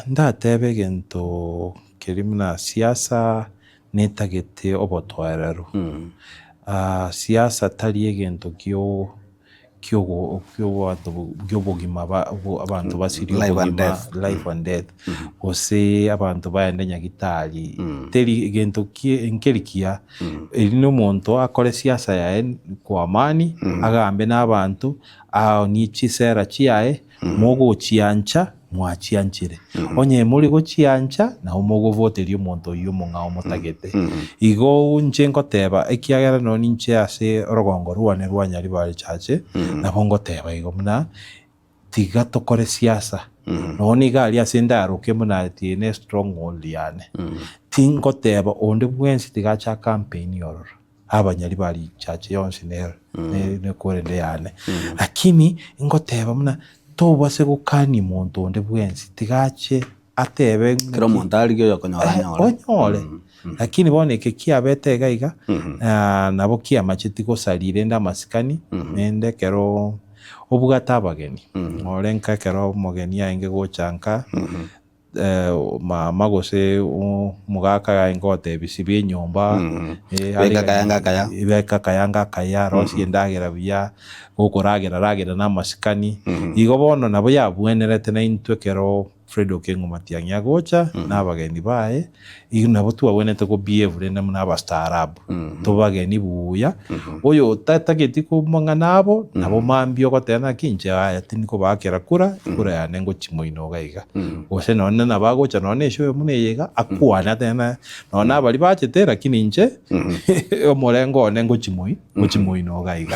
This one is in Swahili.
ndatebe gento kerimna siasa netagete obotwareru. Siasa tari egento kyo bogima abantu basiri obogima life and death ose abantu baende nyagitari teri gento nkerikia erino omonto akore siasa yae kwa amani agambe n'abantu ni chisera chiae mogo chiancha mwachianchire onye muri gochiancha na omogo voterio omonto oyo mong'ao motagete igo nche ngoteba ekiagera no ninche ase orogongo rwane rwanyari bari chache nabo ngoteba igo muna tiga tokore siasa noni gali ase ndaroke muna tiene stronghold yane tingoteba onde bwensi tigacha campaign yorora abanyari bari chache yonse ne korende yane lakini ngoteba muna tobase gukani muntu onde bwensi tigache atebe kero muntu ari gyo onyore lakini boneke kiabete gaiga nabo kiamacheti gosarire nda masikani nende kero obugata abageni orenka kero mogeni aenge gochanka magose mugaka gaingote bisibi nyomba beka kayanga rosi endagera bya gokoragera na masikani igo bono nabo yabwenerete na intwe kero Fredo Kengo Matiang'i gocha n'abageni bae igo nabo twabwenete ko behave na n'abastarabu tubageni buya oyo tatageti ko manga nabo mambio gotena kinche aya tiniko bakera kura ya ngo chimoino gaiga ose none nabagocha none sho muneyega akwana tena none abali bachete lakini nche omorengo ngo chimoino gaiga